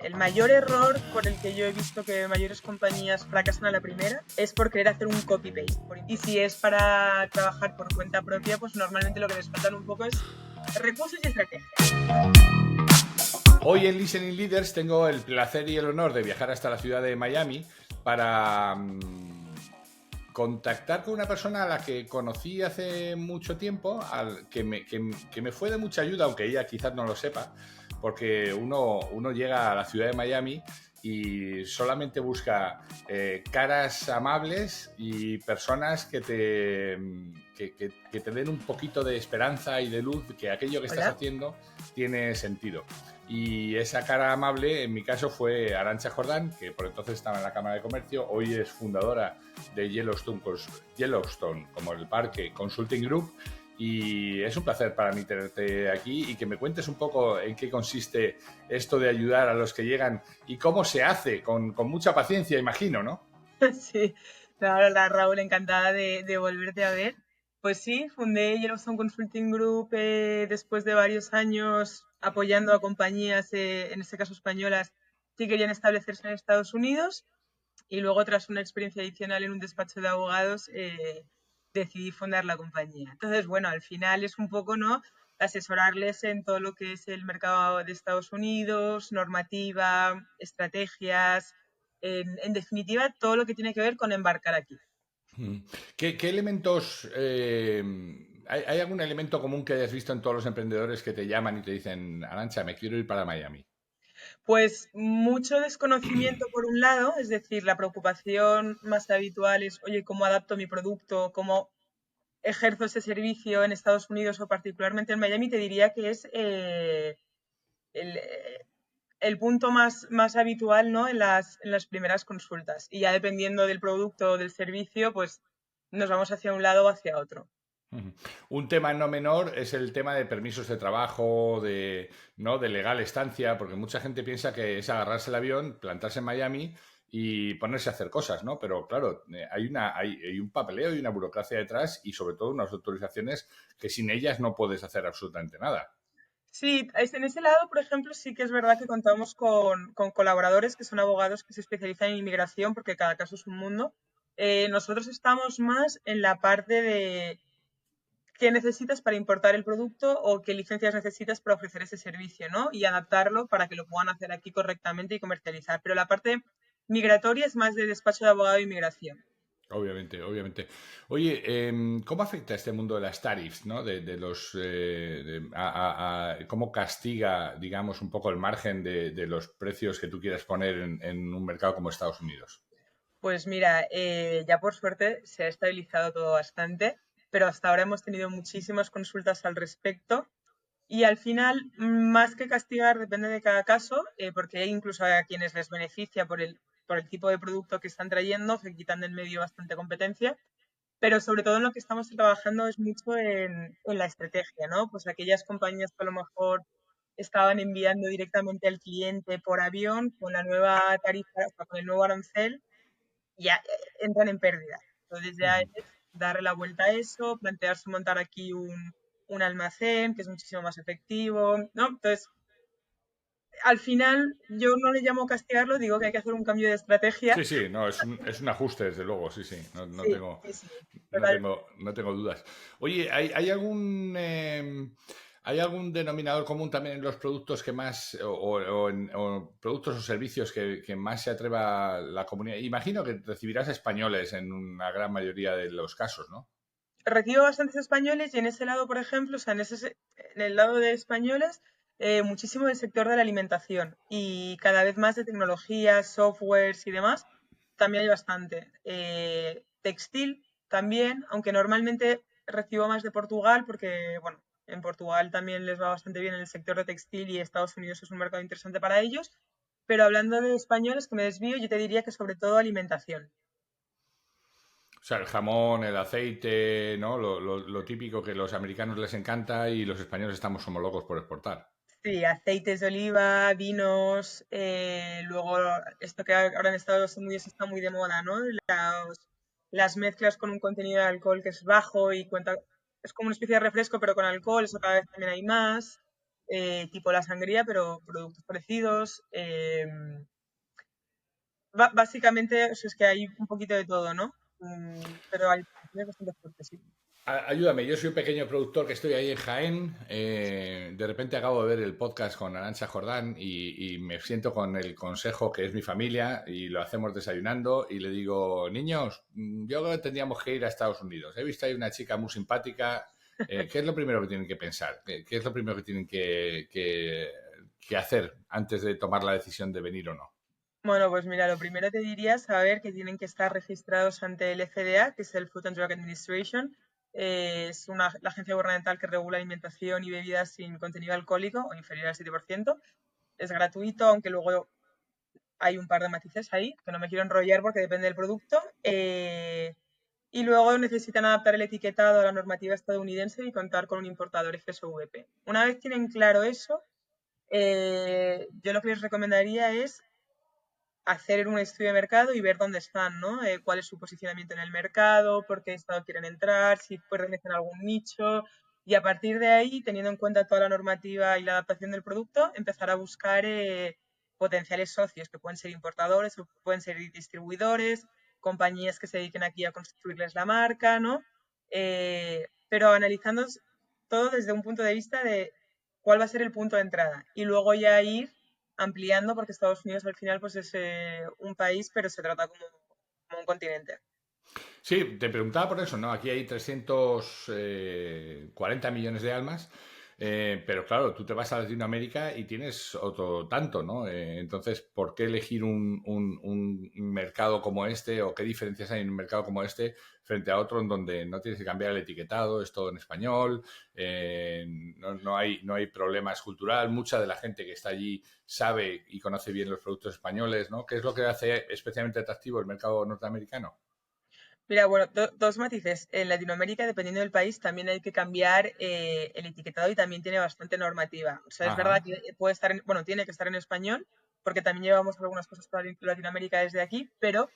el mayor error por el que yo he visto que mayores compañías fracasan a la primera es por querer hacer un copy-paste. Y si es para trabajar por cuenta propia, pues normalmente lo que les faltan un poco es recursos y estrategia. Hoy en Listening Leaders tengo el placer y el honor de viajar hasta la ciudad de Miami para contactar con una persona a la que conocí hace mucho tiempo, que me fue de mucha ayuda, aunque ella quizás no lo sepa, porque uno llega a la ciudad de Miami y solamente busca caras amables y personas que te den un poquito de esperanza y de luz, que aquello que estás haciendo tiene sentido. Y esa cara amable, en mi caso, fue Arantxa Jordán, que por entonces estaba en la Cámara de Comercio, hoy es fundadora de Yellowstone como el parque Consulting Group, y es un placer para mí tenerte aquí y que me cuentes un poco en qué consiste esto de ayudar a los que llegan y cómo se hace, con mucha paciencia, imagino, ¿no? Sí, la Raúl, encantada de volverte a ver. Pues sí, fundé Yellowstone Consulting Group después de varios años apoyando a compañías, en este caso españolas, que querían establecerse en Estados Unidos, y luego tras una experiencia adicional en un despacho de abogados decidí fundar la compañía. Entonces, bueno, al final es un poco, ¿no?, asesorarles en todo lo que es el mercado de Estados Unidos, normativa, estrategias, en definitiva, todo lo que tiene que ver con embarcar aquí. ¿Qué elementos... ¿hay algún elemento común que hayas visto en todos los emprendedores que te llaman y te dicen, Arantxa, me quiero ir para Miami? Pues mucho desconocimiento por un lado, es decir, la preocupación más habitual es, oye, ¿cómo adapto mi producto? ¿Cómo ejerzo ese servicio en Estados Unidos o particularmente en Miami? Te diría que es el, el punto más habitual, ¿no?, en las primeras consultas. Y ya dependiendo del producto o del servicio, pues nos vamos hacia un lado o hacia otro. Un tema no menor es el tema de permisos de trabajo, ¿no?, de legal estancia, porque mucha gente piensa que es agarrarse el avión, plantarse en Miami y ponerse a hacer cosas, ¿no? Pero claro, hay un papeleo y una burocracia detrás y sobre todo unas autorizaciones que sin ellas no puedes hacer absolutamente nada. Sí, en ese lado, por ejemplo, sí que es verdad que contamos con colaboradores que son abogados que se especializan en inmigración, porque cada caso es un mundo. Nosotros estamos más en la parte de qué necesitas para importar el producto o qué licencias necesitas para ofrecer ese servicio, ¿no? Y adaptarlo para que lo puedan hacer aquí correctamente y comercializar. Pero la parte migratoria es más de despacho de abogado de inmigración. Obviamente, obviamente. Oye, ¿cómo afecta este mundo de las tarifas, ¿no? De los, ¿cómo castiga, digamos, un poco el margen de los precios que tú quieras poner en un mercado como Estados Unidos? Pues mira, ya por suerte se ha estabilizado todo bastante, pero hasta ahora hemos tenido muchísimas consultas al respecto. Y al final, más que castigar, depende de cada caso, porque hay incluso a quienes les beneficia por el tipo de producto que están trayendo, se quitan del medio bastante competencia, pero sobre todo en lo que estamos trabajando es mucho en la estrategia, ¿no? Pues aquellas compañías que a lo mejor estaban enviando directamente al cliente por avión, con la nueva tarifa, o sea, con el nuevo arancel, ya entran en pérdida. Entonces ya es darle la vuelta a eso, plantearse montar aquí un almacén que es muchísimo más efectivo, ¿no? Entonces, al final, yo no le llamo castigarlo, digo que hay que hacer un cambio de estrategia. Sí, sí, no, es un ajuste, desde luego, sí, sí, no, no Sí, tengo, sí, sí, no total. tengo, no tengo dudas. Oye, ¿hay algún denominador común también en los productos que más, o productos o servicios que más se atreva la comunidad? Imagino que recibirás españoles en una gran mayoría de los casos, ¿no? Recibo bastantes españoles y en ese lado, por ejemplo, o sea, en el lado de españoles, muchísimo del sector de la alimentación y cada vez más de tecnología, softwares y demás, también hay bastante. Textil también, aunque normalmente recibo más de Portugal porque, bueno, en Portugal también les va bastante bien en el sector de textil y Estados Unidos es un mercado interesante para ellos. Pero hablando de españoles, que me desvío, yo te diría que sobre todo alimentación. O sea, el jamón, el aceite, ¿no? Lo típico que los americanos les encanta y los españoles estamos como locos por exportar. Sí, aceites de oliva, vinos, luego esto que ahora en Estados Unidos está muy de moda, ¿no? Las mezclas con un contenido de alcohol que es bajo y cuenta, es como una especie de refresco pero con alcohol, eso cada vez también hay más. tipo la sangría, pero productos parecidos. Básicamente, o sea, es que hay un poquito de todo, ¿no? Pero hay bastante fuerte, sí. Ayúdame, yo soy un pequeño productor que estoy ahí en Jaén. De repente acabo de ver el podcast con Arantxa Jordán y me siento con el consejo que es mi familia y lo hacemos desayunando y le digo, niños, yo creo que tendríamos que ir a Estados Unidos. He visto ahí una chica muy simpática. ¿Qué es lo primero que tienen que pensar? ¿Qué es lo primero que tienen que hacer antes de tomar la decisión de venir o no? Bueno, pues mira, lo primero te diría saber que tienen que estar registrados ante el FDA, que es el Food and Drug Administration. Es la agencia gubernamental que regula alimentación y bebidas sin contenido alcohólico o inferior al 7%. Es gratuito, aunque luego hay un par de matices ahí, que no me quiero enrollar porque depende del producto. Y luego necesitan adaptar el etiquetado a la normativa estadounidense y contar con un importador FSVP. Una vez tienen claro eso, yo lo que les recomendaría es hacer un estudio de mercado y ver dónde están, ¿no? Cuál es su posicionamiento en el mercado, por qué estado quieren entrar, si pertenecen a algún nicho. Y a partir de ahí, teniendo en cuenta toda la normativa y la adaptación del producto, empezar a buscar potenciales socios, que pueden ser importadores o pueden ser distribuidores, compañías que se dediquen aquí a construirles la marca, ¿no? Pero analizando todo desde un punto de vista de cuál va a ser el punto de entrada y luego ya ir ampliando porque Estados Unidos al final pues es un país, pero se trata como un continente. Sí, te preguntaba por eso, ¿no? Aquí hay 340 millones de almas, pero claro, tú te vas a Latinoamérica y tienes otro tanto, ¿no? Entonces, ¿por qué elegir un mercado como este o qué diferencias hay en un mercado como este frente a otro en donde no tienes que cambiar el etiquetado, es todo en español, no hay problemas cultural, mucha de la gente que está allí sabe y conoce bien los productos españoles, ¿no? ¿Qué es lo que hace especialmente atractivo el mercado norteamericano? Mira, bueno, dos matices. En Latinoamérica, dependiendo del país, también hay que cambiar el etiquetado y también tiene bastante normativa. O sea, es verdad Ajá. que puede estar, bueno, tiene que estar en español, porque también llevamos algunas cosas para Latinoamérica desde aquí, pero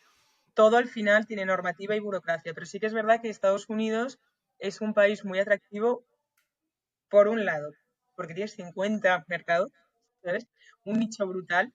todo al final tiene normativa y burocracia. Pero sí que es verdad que Estados Unidos es un país muy atractivo por un lado, porque tienes 50 mercados, ¿sabes? Un nicho brutal.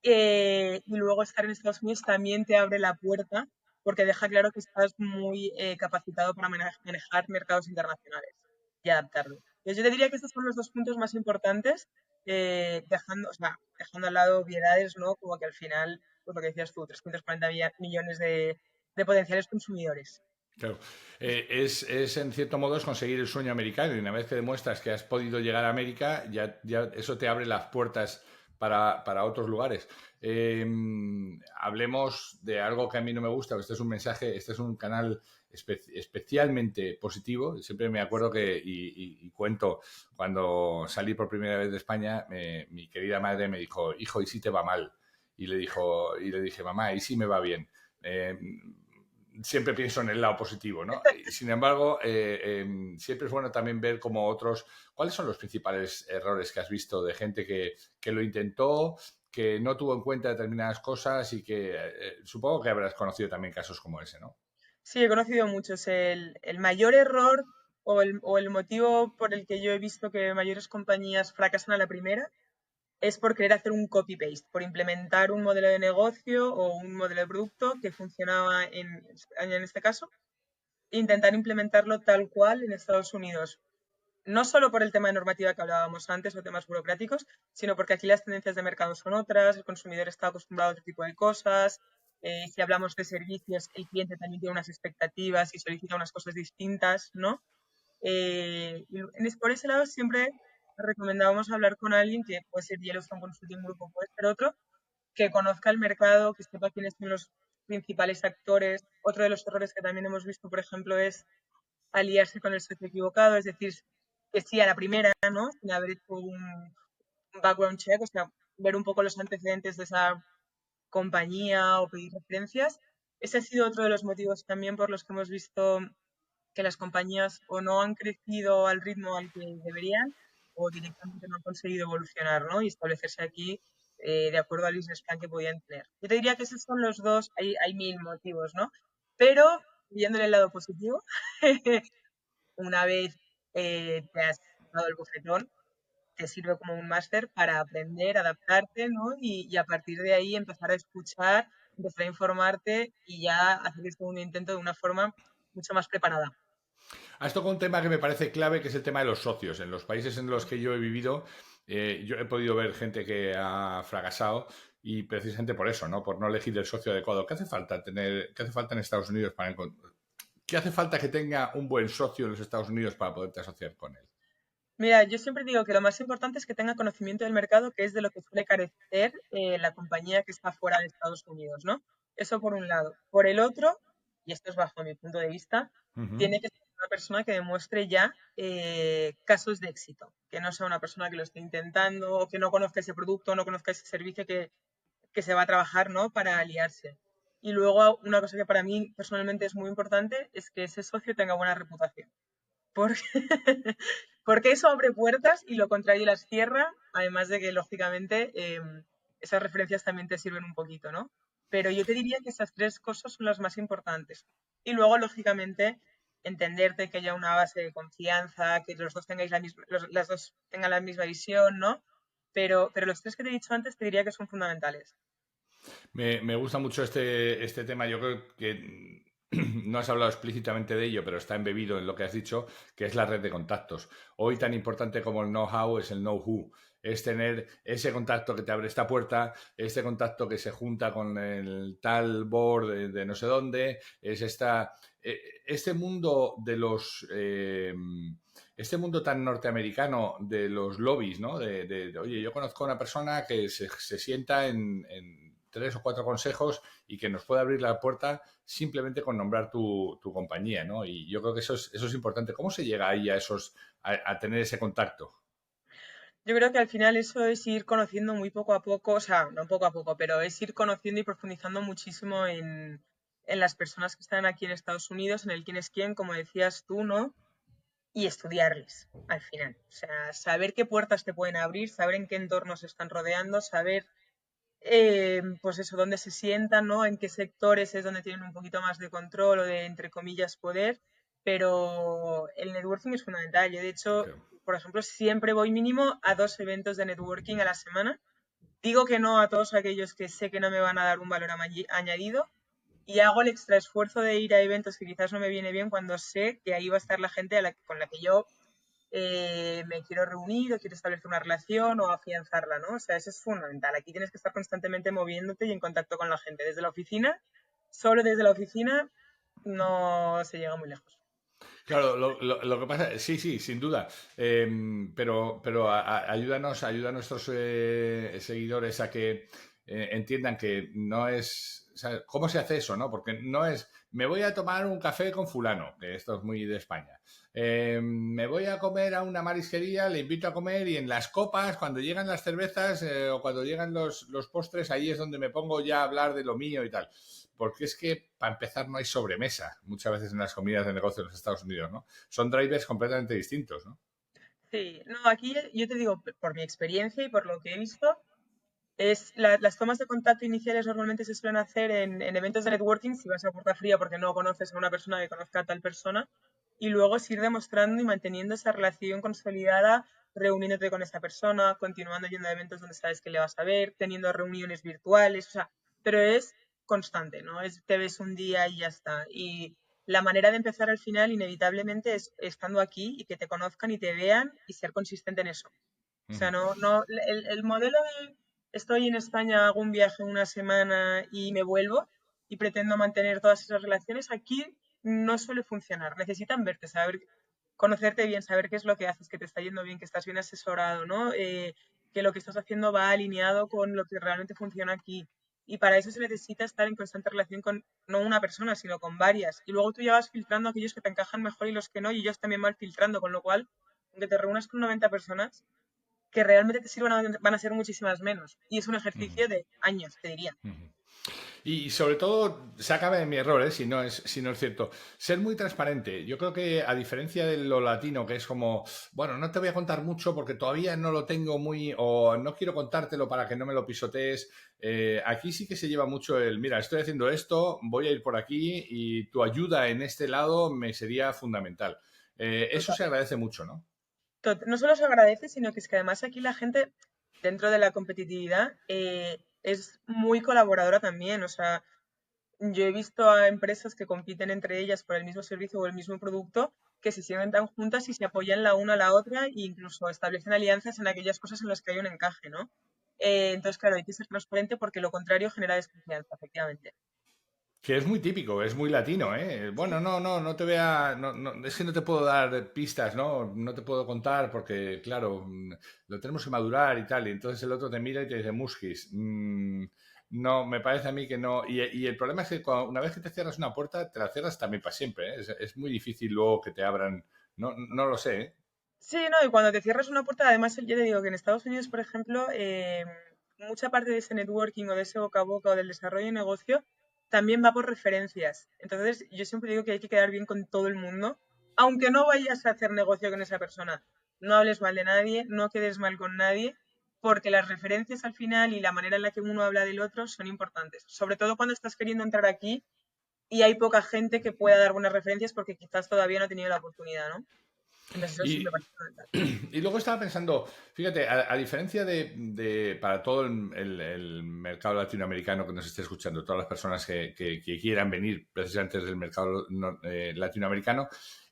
Y luego estar en Estados Unidos también te abre la puerta porque deja claro que estás muy capacitado para manejar mercados internacionales y adaptarlo. Entonces yo te diría que estos son los dos puntos más importantes, dejando, o sea, dejando al lado obviedades, ¿no? Como que al final, pues lo que decías tú, 340 millones de potenciales consumidores. Claro. Es en cierto modo es conseguir el sueño americano y una vez que demuestras que has podido llegar a América, ya eso te abre las puertas para otros lugares. Hablemos de algo que a mí no me gusta, este es un mensaje, este es un canal especialmente positivo. Siempre me acuerdo y cuento cuando salí por primera vez de España, mi querida madre me dijo, hijo, ¿y si te va mal? Y le dije, mamá, ¿y si me va bien? Eh, Siempre pienso en el lado positivo, ¿no? Y sin embargo, siempre es bueno también ver como otros, ¿cuáles son los principales errores que has visto de gente que lo intentó, que no tuvo en cuenta determinadas cosas y que supongo que habrás conocido también casos como ese, ¿no? Sí, he conocido muchos. El mayor error o el motivo por el que yo he visto que mayores compañías fracasan a la primera es por querer hacer un copy-paste, por implementar un modelo de negocio o un modelo de producto que funcionaba en España en este caso, e intentar implementarlo tal cual en Estados Unidos. No solo por el tema de normativa que hablábamos antes o temas burocráticos, sino porque aquí las tendencias de mercado son otras, el consumidor está acostumbrado a otro tipo de cosas, si hablamos de servicios, el cliente también tiene unas expectativas y solicita unas cosas distintas, ¿no? Por ese lado siempre recomendábamos hablar con alguien que puede ser Yellowstone Consulting Group o puede ser otro, que conozca el mercado, que sepa quiénes son los principales actores. Otro de los errores que también hemos visto, por ejemplo, es aliarse con el socio equivocado, es decir, que sí a la primera, ¿no? Sin haber hecho un background check, o sea, ver un poco los antecedentes de esa compañía o pedir referencias. Ese ha sido otro de los motivos también por los que hemos visto que las compañías o no han crecido al ritmo al que deberían o directamente no han conseguido evolucionar, ¿no? Y establecerse aquí de acuerdo al business plan que podían tener. Yo te diría que esos son los dos, hay mil motivos, ¿no? Pero, viéndole el lado positivo, una vez te has dado el bofetón, te sirve como un máster para aprender, adaptarte, ¿no? Y a partir de ahí empezar a escuchar, empezar a informarte y ya hacer el segundo intento de una forma mucho más preparada. Has tocado un tema que me parece clave, que es el tema de los socios. En los países en los que yo he vivido, yo he podido ver gente que ha fracasado y precisamente por eso, ¿no? Por no elegir el socio adecuado. ¿Qué hace falta en Estados Unidos para encontrar? ¿Qué hace falta que tenga un buen socio en los Estados Unidos para poderte asociar con él? Mira, yo siempre digo que lo más importante es que tenga conocimiento del mercado, que es de lo que suele carecer la compañía que está fuera de Estados Unidos, ¿no? Eso por un lado. Por el otro, y esto es bajo mi punto de vista, Ujú. tiene que ser una persona que demuestre ya casos de éxito, que no sea una persona que lo esté intentando o que no conozca ese producto, no conozca ese servicio que se va a trabajar, ¿no? Para aliarse. Y luego, una cosa que para mí personalmente es muy importante es que ese socio tenga buena reputación. Porque, porque eso abre puertas y lo contrario las cierra, además de que, lógicamente, esas referencias también te sirven un poquito, ¿no? Pero yo te diría que esas tres cosas son las más importantes. Y luego, lógicamente, entenderte, que haya una base de confianza, que los dos tengáis las dos tengan la misma visión, ¿no? Pero los tres que te he dicho antes te diría que son fundamentales. Me gusta mucho este tema. Yo creo que no has hablado explícitamente de ello, pero está embebido en lo que has dicho, que es la red de contactos. Hoy tan importante como el know-how es el know-who. Es tener ese contacto que te abre esta puerta, este contacto que se junta con el tal board de no sé dónde, es este mundo de este mundo tan norteamericano de los lobbies, ¿no? Oye, yo conozco a una persona que se sienta en tres o cuatro consejos y que nos puede abrir la puerta simplemente con nombrar tu compañía, ¿no? Y yo creo que eso es importante. ¿Cómo se llega ahí a tener ese contacto? Yo creo que al final eso es ir conociendo muy poco a poco, o sea, no poco a poco, pero es ir conociendo y profundizando muchísimo en las personas que están aquí en Estados Unidos, en el quién es quién, como decías tú, ¿no? Y estudiarles al final. O sea, saber qué puertas te pueden abrir, saber en qué entornos se están rodeando, saber, pues eso, dónde se sientan, ¿no? En qué sectores es donde tienen un poquito más de control o de, entre comillas, poder. Pero el networking es fundamental. Yo, de hecho, Creo. por ejemplo, siempre voy mínimo a 2 eventos de networking a la semana. Digo que no a todos aquellos que sé que no me van a dar un valor añadido y hago el extra esfuerzo de ir a eventos que quizás no me viene bien cuando sé que ahí va a estar la gente con la que yo me quiero reunir o quiero establecer una relación o afianzarla, ¿no? O sea, eso es fundamental. Aquí tienes que estar constantemente moviéndote y en contacto con la gente. Desde la oficina, solo desde la oficina no se llega muy lejos. Claro, lo que pasa, sí, sí, sin duda. Pero ayuda a nuestros seguidores a que entiendan que no es. O sea, ¿cómo se hace eso, no? Porque no es. Me voy a tomar un café con fulano, que esto es muy de España. Me voy a comer a una marisquería, le invito a comer y en las copas, cuando llegan las cervezas o cuando llegan los postres, ahí es donde me pongo ya a hablar de lo mío y tal. Porque es que, para empezar, no hay sobremesa muchas veces en las comidas de negocio de los Estados Unidos, ¿no? Son drivers completamente distintos, ¿no? Sí, no, aquí yo te digo, por mi experiencia y por lo que he visto, las tomas de contacto iniciales normalmente se suelen hacer en eventos de networking si vas a puerta fría porque no conoces a una persona que conozca a tal persona y luego es ir demostrando y manteniendo esa relación consolidada, reuniéndote con esa persona, continuando yendo a eventos donde sabes que le vas a ver, teniendo reuniones virtuales, o sea, pero es constante, ¿no? Te ves un día y ya está. Y la manera de empezar al final, inevitablemente, es estando aquí y que te conozcan y te vean y ser consistente en eso. O sea, Ujú. no, el modelo de estoy en España, hago un viaje una semana y me vuelvo y pretendo mantener todas esas relaciones, aquí no suele funcionar. Necesitan verte, saber, conocerte bien, saber qué es lo que haces, que te está yendo bien, que estás bien asesorado, ¿no? Que lo que estás haciendo va alineado con lo que realmente funciona aquí. Y para eso se necesita estar en constante relación con no una persona, sino con varias. Y luego tú ya vas filtrando aquellos que te encajan mejor y los que no, y ellos también van filtrando, con lo cual, aunque te reúnas con 90 personas, que realmente te sirvan van a ser muchísimas menos. Y es un Ujú. ejercicio de años, te diría. Ujú. Y sobre todo, sácame de mi error, si no es cierto. Ser muy transparente. Yo creo que a diferencia de lo latino, que es como, bueno, no te voy a contar mucho porque todavía no lo tengo muy, o no quiero contártelo para que no me lo pisotees. Aquí sí que se lleva mucho mira, estoy haciendo esto, voy a ir por aquí y tu ayuda en este lado me sería fundamental. Eso Total. se agradece mucho, ¿no? No solo se agradece, sino que es que además aquí la gente, dentro de la competitividad, es muy colaboradora también. O sea, yo he visto a empresas que compiten entre ellas por el mismo servicio o el mismo producto, que se sientan juntas y se apoyan la una a la otra e incluso establecen alianzas en aquellas cosas en las que hay un encaje, ¿no? Entonces, claro, hay que ser transparente porque lo contrario genera desconfianza, efectivamente. Que es muy típico, es muy latino, ¿eh? Bueno, no te voy a... es que no te puedo dar pistas, ¿no? No te puedo contar porque, claro, lo tenemos que madurar y tal. Y entonces el otro te mira y te dice, Muskis. No, me parece a mí que no. Y el problema es que una vez que te cierras una puerta, te la cierras también para siempre, ¿eh? Es muy difícil luego que te abran. No lo sé, ¿eh? Sí, no, y cuando te cierras una puerta, además, yo te digo que en Estados Unidos, por ejemplo, mucha parte de ese networking o de ese boca a boca o del desarrollo de negocio también va por referencias. Entonces, yo siempre digo que hay que quedar bien con todo el mundo, aunque no vayas a hacer negocio con esa persona. No hables mal de nadie, no quedes mal con nadie, porque las referencias al final y la manera en la que uno habla del otro son importantes. Sobre todo cuando estás queriendo entrar aquí y hay poca gente que pueda dar buenas referencias porque quizás todavía no ha tenido la oportunidad, ¿no? Entonces, eso sí me Y, parece fundamental. y luego estaba pensando, fíjate, a diferencia para todo el mercado latinoamericano que nos esté escuchando, todas las personas que quieran venir precisamente desde el mercado latinoamericano,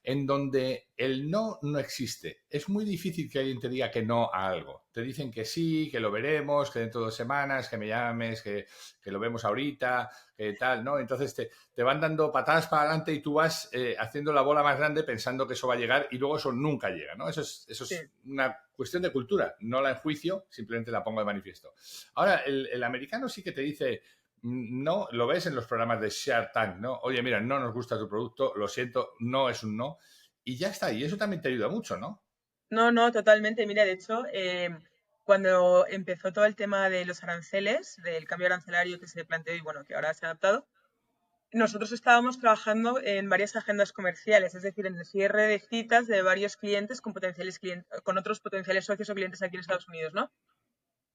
en donde el no existe. Es muy difícil que alguien te diga que no a algo. Te dicen que sí, que lo veremos, que dentro de 2 semanas, que me llames, que lo vemos ahorita, que tal, ¿no? Entonces te van dando patadas para adelante y tú vas haciendo la bola más grande pensando que eso va a llegar y luego eso nunca llega, ¿no? Eso Sí. es una cuestión de cultura, no la enjuicio, simplemente la pongo de manifiesto. Ahora, el americano sí que te dice, no, lo ves en los programas de Shark Tank, ¿no? Oye, mira, no nos gusta tu producto, lo siento, no es un no. Y ya está, y eso también te ayuda mucho, ¿no? No, no, totalmente. Mira, de hecho, cuando empezó todo el tema de los aranceles, del cambio arancelario que se planteó y bueno, que ahora se ha adaptado, nosotros estábamos trabajando en varias agendas comerciales, es decir, en el cierre de citas de varios clientes con potenciales clientes, con otros potenciales socios o clientes aquí en Estados Unidos, ¿no?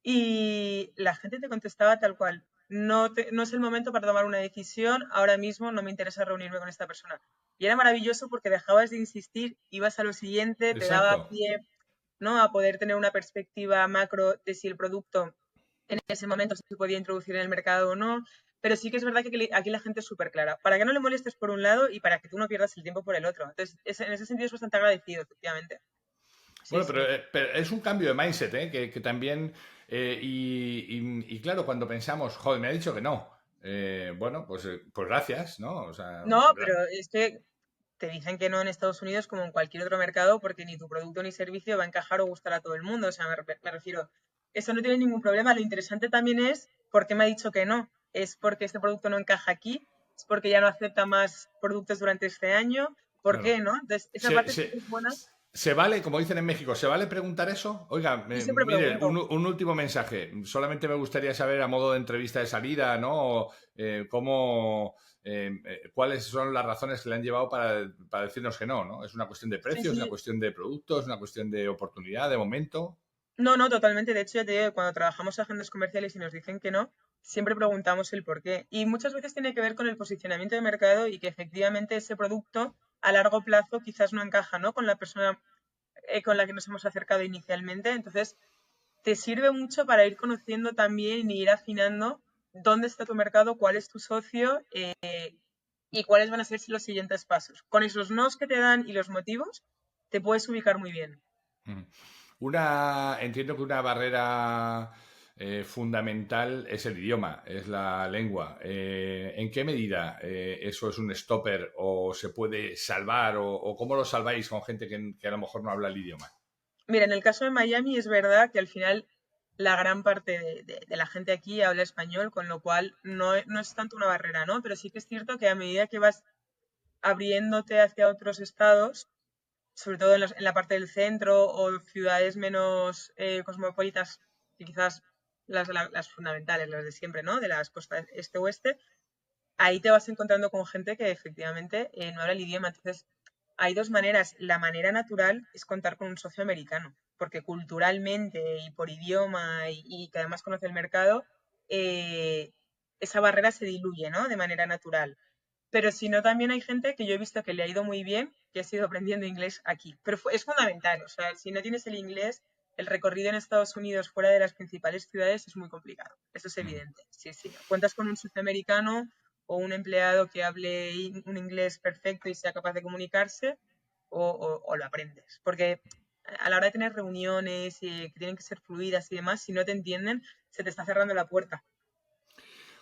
Y la gente te contestaba tal cual, no es el momento para tomar una decisión, ahora mismo no me interesa reunirme con esta persona. Y era maravilloso porque dejabas de insistir, ibas a lo siguiente, te daba Exacto. pie, ¿no? A poder tener una perspectiva macro de si el producto en ese momento se podía introducir en el mercado o no. Pero sí que es verdad que aquí la gente es súper clara. Para que no le molestes por un lado y para que tú no pierdas el tiempo por el otro. Entonces, en ese sentido es bastante agradecido, efectivamente. Sí, Bueno, sí. pero es un cambio de mindset, ¿eh? Que también, y claro, cuando pensamos, joder, me ha dicho que no, bueno, pues gracias, ¿no? O sea, No, pero es que te dicen que no en Estados Unidos como en cualquier otro mercado porque ni tu producto ni servicio va a encajar o gustar a todo el mundo. O sea, me refiero, eso no tiene ningún problema. Lo interesante también es por qué me ha dicho que no. Es porque este producto no encaja aquí, es porque ya no acepta más productos durante este año. ¿Por claro. qué, no? Entonces, esa Se, parte sí se, que es buena. ¿Se vale, como dicen en México, se vale preguntar eso? Oiga, Yo siempre mire, pregunto. un último mensaje. Solamente me gustaría saber a modo de entrevista de salida, ¿no? ¿Cuáles son las razones que le han llevado para decirnos que no, ¿no? ¿Es una cuestión de Sí, precios, es una sí. cuestión de productos, es una cuestión de oportunidad, de momento? No, no, totalmente. De hecho, ya te digo que cuando trabajamos agendas comerciales y nos dicen que no, siempre preguntamos el por qué. Y muchas veces tiene que ver con el posicionamiento de mercado y que efectivamente ese producto a largo plazo quizás no encaja, ¿no? Con la persona con la que nos hemos acercado inicialmente. Entonces, te sirve mucho para ir conociendo también y ir afinando dónde está tu mercado, cuál es tu socio y cuáles van a ser los siguientes pasos. Con esos nos que te dan y los motivos, te puedes ubicar muy bien. Mm. Entiendo que una barrera fundamental es el idioma, es la lengua. ¿En qué medida eso es un stopper o se puede salvar o cómo lo salváis con gente que a lo mejor no habla el idioma? Mira, en el caso de Miami es verdad que al final la gran parte de la gente aquí habla español, con lo cual no es tanto una barrera, ¿no? Pero sí que es cierto que a medida que vas abriéndote hacia otros estados, sobre todo en la parte del centro o ciudades menos cosmopolitas, que quizás las fundamentales, las de siempre, ¿no? De las costas este-oeste, ahí te vas encontrando con gente que efectivamente no habla el idioma. Entonces, hay dos maneras. La manera natural es contar con un socio americano, porque culturalmente y por idioma y que además conoce el mercado, esa barrera se diluye, ¿no? De manera natural. pero si no, también hay gente que yo he visto que le ha ido muy bien, que ha sido aprendiendo inglés aquí. Pero es fundamental, o sea, si no tienes el inglés, el recorrido en Estados Unidos fuera de las principales ciudades es muy complicado. Eso es Ujú. evidente. Sí, sí. Cuentas con un sudamericano o un empleado que hable un inglés perfecto y sea capaz de comunicarse, o lo aprendes. Porque a la hora de tener reuniones y que tienen que ser fluidas y demás, si no te entienden, se te está cerrando la puerta.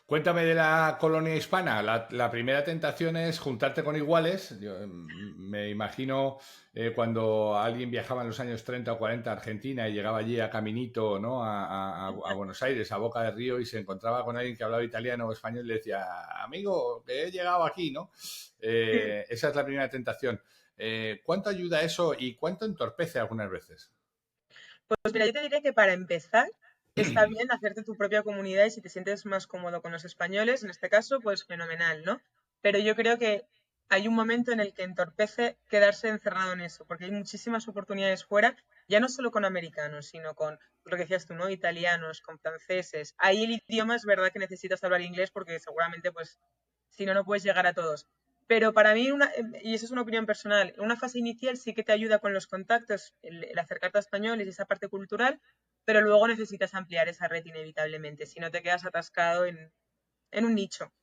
Cuéntame de la colonia hispana. La primera tentación es juntarte con iguales. Yo, me imagino cuando alguien viajaba en los años 30 o 40 a Argentina y llegaba allí a Caminito, ¿no? A Buenos Aires, a Boca del Río, y se encontraba con alguien que hablaba italiano o español y le decía, amigo, que he llegado aquí, ¿no? Esa es la primera tentación. ¿Cuánto ayuda eso y cuánto entorpece algunas veces? Pues mira, yo te diría que para empezar está bien hacerte tu propia comunidad y si te sientes más cómodo con los españoles, en este caso, pues fenomenal, ¿no? Pero yo creo que hay un momento en el que entorpece quedarse encerrado en eso, porque hay muchísimas oportunidades fuera, ya no solo con americanos, sino con lo que decías tú, ¿no? Italianos, con franceses. Ahí el idioma es verdad que necesitas hablar inglés porque seguramente, pues, si no, no puedes llegar a todos. Pero para mí, y eso es una opinión personal, una fase inicial sí que te ayuda con los contactos, el acercarte a españoles y esa parte cultural, pero luego necesitas ampliar esa red inevitablemente, si no te quedas atascado en un nicho,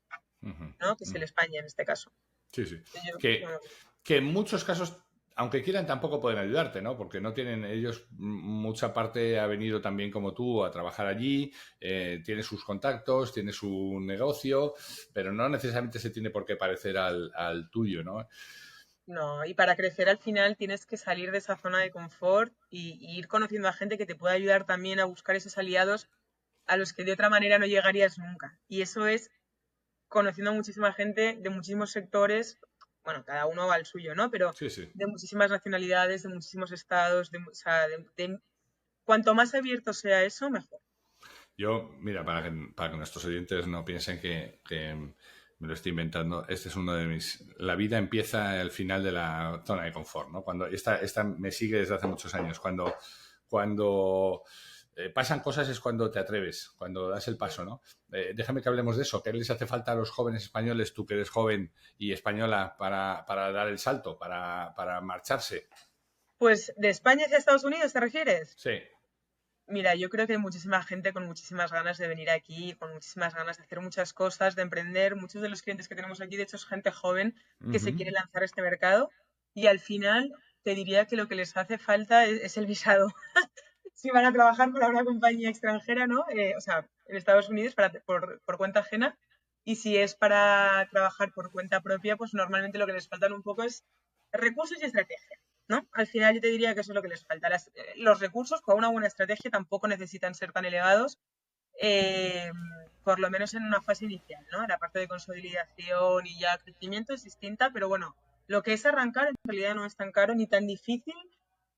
Ujú, ¿no? Que es ujú. el España en este caso. Sí, sí. Yo, Que, vamos, que en muchos casos, aunque quieran, tampoco pueden ayudarte, ¿no? Porque no tienen ellos, mucha parte ha venido también como tú a trabajar allí, tiene sus contactos, tiene su negocio, pero no necesariamente se tiene por qué parecer al tuyo, ¿no? no, y para crecer al final tienes que salir de esa zona de confort y ir conociendo a gente que te pueda ayudar también a buscar esos aliados a los que de otra manera no llegarías nunca. Y eso es conociendo a muchísima gente de muchísimos sectores, bueno, cada uno va al suyo, ¿no? Pero Sí, sí. de muchísimas nacionalidades, de muchísimos estados, o sea, cuanto más abierto sea eso, mejor. Yo, mira, para que nuestros oyentes no piensen que me lo estoy inventando, este es uno de mis... La vida empieza al final de la zona de confort, ¿no? Cuando esta me sigue desde hace muchos años. Cuando pasan cosas es cuando te atreves, cuando das el paso, ¿no? Déjame que hablemos de eso. ¿Qué les hace falta a los jóvenes españoles, tú que eres joven y española, para dar el salto, para marcharse? Pues de España hacia Estados Unidos, ¿te refieres? Sí. Mira, yo creo que hay muchísima gente con muchísimas ganas de venir aquí, con muchísimas ganas de hacer muchas cosas, de emprender. Muchos de los clientes que tenemos aquí, de hecho, es gente joven que se Ujú. quiere lanzar a este mercado y al final te diría que lo que les hace falta es el visado. Si van a trabajar para una compañía extranjera, ¿no? O sea, en Estados Unidos por cuenta ajena. Y si es para trabajar por cuenta propia, pues normalmente lo que les faltan un poco es recursos y estrategia, ¿no? Al final yo te diría que eso es lo que les falta. Los recursos para una buena estrategia tampoco necesitan ser tan elevados, eh, por lo menos en una fase inicial, ¿no? La parte de consolidación y ya crecimiento es distinta, pero bueno, lo que es arrancar en realidad no es tan caro ni tan difícil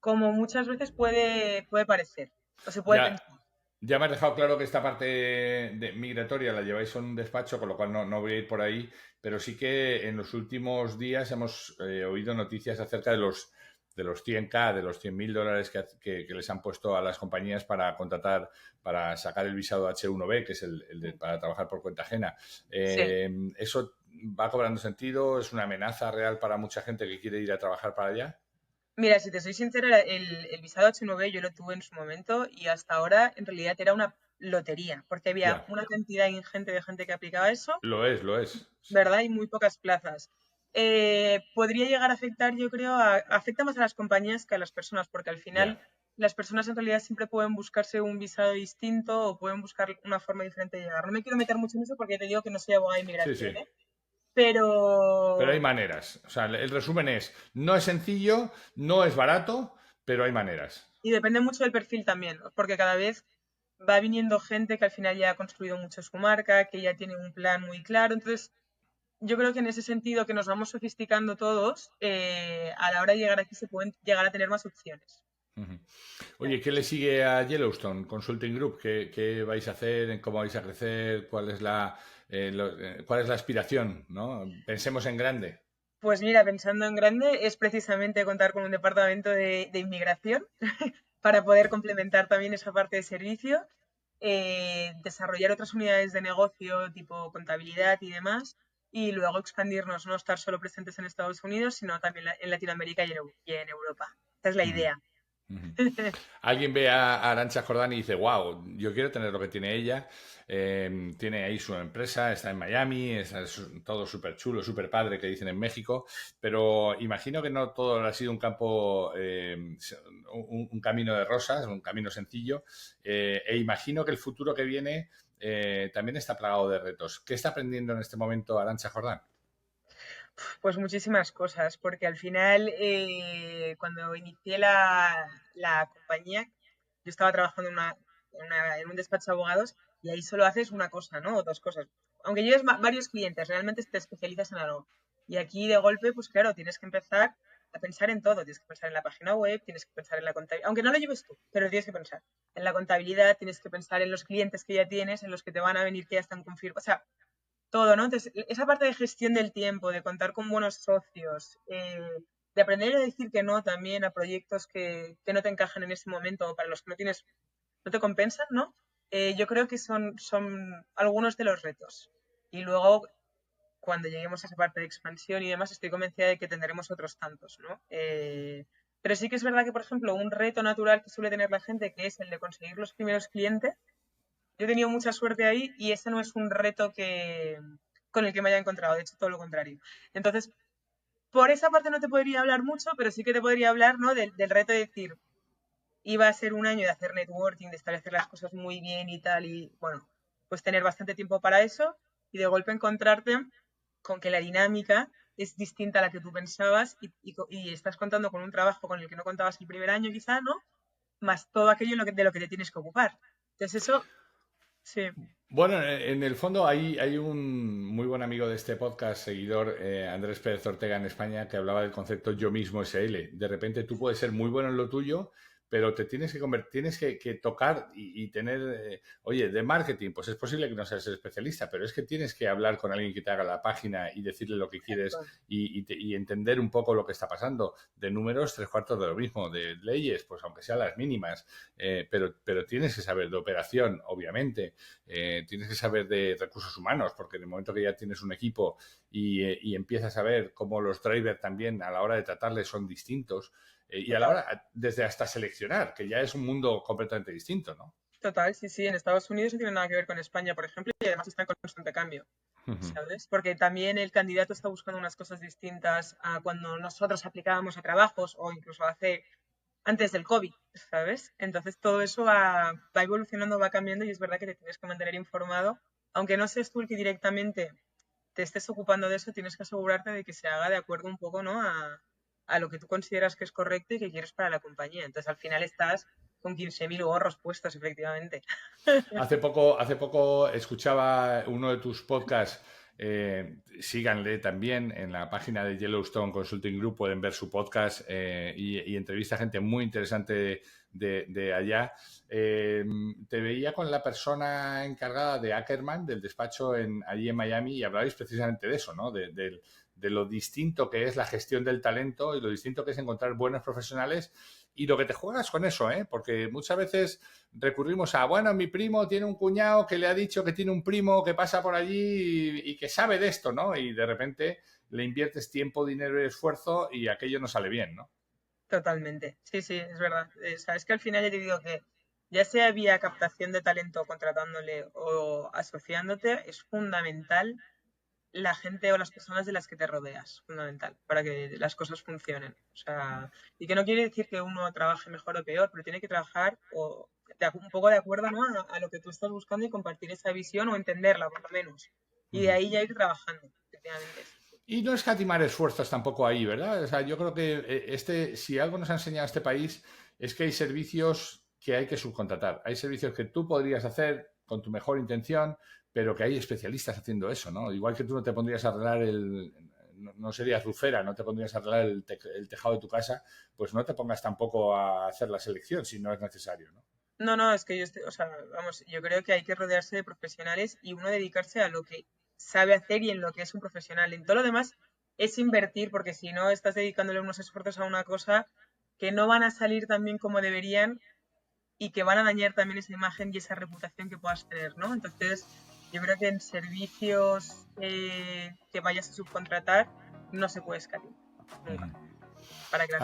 como muchas veces puede parecer o se puede Ya, pensar. ya me has dejado claro que esta parte migratoria la lleváis en un despacho, con lo cual no voy a ir por ahí, pero sí que en los últimos días hemos oído noticias acerca de los 100K, de los $100.000 que les han puesto a las compañías para contratar, para sacar el visado H1B, que es para trabajar por cuenta ajena. Sí. ¿Eso va cobrando sentido? ¿Es una amenaza real para mucha gente que quiere ir a trabajar para allá? Mira, si te soy sincera, el visado H1B yo lo tuve en su momento y hasta ahora en realidad era una lotería, porque había Ya, una cantidad ingente de gente que aplicaba eso, lo es, lo es. ¿verdad? Y muy pocas plazas. Podría llegar a afectar, yo creo, afecta más a las compañías que a las personas, porque al Ya. final las personas en realidad siempre pueden buscarse un visado distinto o pueden buscar una forma diferente de llegar. No me quiero meter mucho en eso porque ya te digo que no soy abogada de Sí, inmigración, sí. ¿eh? Pero hay Pero, maneras. O sea, el resumen es, no es sencillo, no es barato, pero hay maneras. y depende mucho del perfil también, porque cada vez va viniendo gente que al final ya ha construido mucho su marca, que ya tiene un plan muy claro. Entonces, yo creo que en ese sentido que nos vamos sofisticando todos, a la hora de llegar aquí se pueden llegar a tener más opciones. Ujú. Oye, ¿qué le sigue a Yellowstone Consulting Group? ¿Qué vais a hacer? ¿Cómo vais a crecer? ¿Cuál es la aspiración? ¿No? Pensemos en grande. Pues mira, pensando en grande, es precisamente contar con un departamento de inmigración para poder complementar también esa parte de servicio, desarrollar otras unidades de negocio tipo contabilidad y demás, y luego expandirnos, no estar solo presentes en Estados Unidos, sino también en Latinoamérica y en Europa. Esa es la Ujú, idea. ujú. Alguien ve a Arantxa Jordán y dice, wow, yo quiero tener lo que tiene ella. Tiene ahí su empresa, está en Miami, todo súper chulo, súper padre que dicen en México, pero imagino que no todo ha sido un campo, un camino de rosas, un camino sencillo, e imagino que el futuro que viene también está plagado de retos. ¿Qué está aprendiendo en este momento Arantxa Jordán? Pues muchísimas cosas, porque al final, cuando inicié la compañía, yo estaba trabajando en un despacho de abogados y ahí solo haces una cosa, ¿no? O dos cosas. Aunque lleves varios clientes, realmente te especializas en algo. Y aquí de golpe, pues claro, tienes que empezar a pensar en todo. Tienes que pensar en la página web, tienes que pensar en la contabilidad, aunque no lo lleves tú, pero tienes que pensar en la contabilidad, tienes que pensar en los clientes que ya tienes, en los que te van a venir, que ya están confirmados. O sea, todo, ¿no? Entonces, esa parte de gestión del tiempo, de contar con buenos socios, de aprender a decir que no también a proyectos que no te encajan en ese momento o para los que no tienes, no te compensan, ¿no? Yo creo que son algunos de los retos. Y luego, cuando lleguemos a esa parte de expansión y demás, estoy convencida de que tendremos otros tantos, ¿no? Pero sí que es verdad que, por ejemplo, un reto natural que suele tener la gente, que es el de conseguir los primeros clientes, yo he tenido mucha suerte ahí y ese no es un reto con el que me haya encontrado, de hecho todo lo contrario. Entonces, por esa parte no te podría hablar mucho, pero sí que te podría hablar, ¿no? del reto de decir, iba a ser un año de hacer networking, de establecer las cosas muy bien y tal, y bueno, pues tener bastante tiempo para eso y de golpe encontrarte con que la dinámica es distinta a la que tú pensabas y estás contando con un trabajo con el que no contabas el primer año quizá, ¿no? Más todo aquello de lo que te tienes que ocupar. Entonces eso, sí. Bueno, en el fondo hay un muy buen amigo de este podcast, seguidor, Andrés Pérez Ortega en España, que hablaba del concepto yo mismo SL. De repente tú puedes ser muy bueno en lo tuyo, pero te tienes que tienes que tocar y tener, oye, de marketing, pues es posible que no seas especialista, pero es que tienes que hablar con alguien que te haga la página y decirle lo que quieres y entender un poco lo que está pasando. De números, tres cuartos de lo mismo. De leyes, pues aunque sean las mínimas, pero tienes que saber de operación, obviamente. Tienes que saber de recursos humanos, porque en el momento que ya tienes un equipo y empiezas a ver cómo los drivers también a la hora de tratarles son distintos, y a la Total. hora, desde hasta seleccionar, que ya es un mundo completamente distinto, ¿no? Total, sí, sí. En Estados Unidos no tiene nada que ver con España, por ejemplo, y además está en constante cambio, Ujú. ¿sabes? Porque también el candidato está buscando unas cosas distintas a cuando nosotros aplicábamos a trabajos o incluso antes del COVID, ¿sabes? Entonces todo eso va evolucionando, va cambiando y es verdad que te tienes que mantener informado. Aunque no seas tú el que directamente te estés ocupando de eso, tienes que asegurarte de que se haga de acuerdo un poco, ¿no? A lo que tú consideras que es correcto y que quieres para la compañía. Entonces al final estás con 15.000 gorros puestos, efectivamente. Hace poco escuchaba uno de tus podcasts, síganle también en la página de Yellowstone Consulting Group, pueden ver su podcast y entrevista a gente muy interesante de allá. Eh, Te veía con la persona encargada de Ackerman, del despacho allí en Miami, y hablabais precisamente de eso, ¿no? De lo distinto que es la gestión del talento y lo distinto que es encontrar buenos profesionales y lo que te juegas con eso, ¿eh? Porque muchas veces recurrimos a, bueno, mi primo tiene un cuñado que le ha dicho que tiene un primo que pasa por allí y que sabe de esto, ¿no? Y de repente le inviertes tiempo, dinero y esfuerzo y aquello no sale bien, ¿no? Totalmente. Sí, sí, es verdad. Es que al final ya te digo que ya sea vía captación de talento contratándole o asociándote, es fundamental la gente o las personas de las que te rodeas, fundamental, para que las cosas funcionen. O sea, y que no quiere decir que uno trabaje mejor o peor, pero tiene que trabajar un poco de acuerdo, ¿no? a lo que tú estás buscando y compartir esa visión o entenderla, por lo menos. Y de Ujú. ahí ya ir trabajando, efectivamente. Sí, sí. Y no escatimar esfuerzos tampoco ahí, ¿verdad? O sea, yo creo que si algo nos ha enseñado este país es que hay servicios que hay que subcontratar. Hay servicios que tú podrías hacer con tu mejor intención, pero que hay especialistas haciendo eso, ¿no? Igual que tú no te pondrías a arreglar no serías rufera, no te pondrías a arreglar el tejado de tu casa, pues no te pongas tampoco a hacer la selección si no es necesario, ¿no? No, no, es que yo estoy, o sea, vamos, yo creo que hay que rodearse de profesionales y uno dedicarse a lo que sabe hacer y en lo que es un profesional. En todo lo demás es invertir, porque si no estás dedicándole unos esfuerzos a una cosa que no van a salir tan bien como deberían y que van a dañar también esa imagen y esa reputación que puedas tener, ¿no? Entonces, Yo creo que en servicios que vayas a subcontratar no se puede escatimar nunca. Para que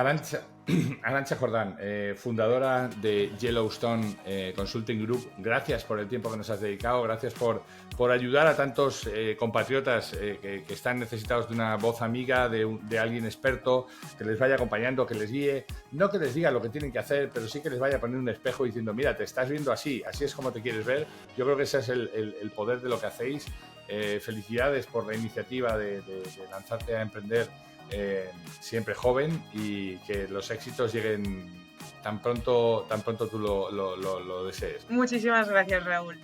Arantxa Jordán, fundadora de Yellowstone Consulting Group, gracias por el tiempo que nos has dedicado, gracias por ayudar a tantos compatriotas que están necesitados de una voz amiga, de alguien experto, que les vaya acompañando, que les guíe, no que les diga lo que tienen que hacer, pero sí que les vaya a poner un espejo diciendo, mira, te estás viendo así, así es como te quieres ver. Yo creo que ese es el poder de lo que hacéis. Felicidades por la iniciativa de lanzarte a emprender siempre joven, y que los éxitos lleguen tan pronto tú lo desees. Muchísimas gracias, Raúl.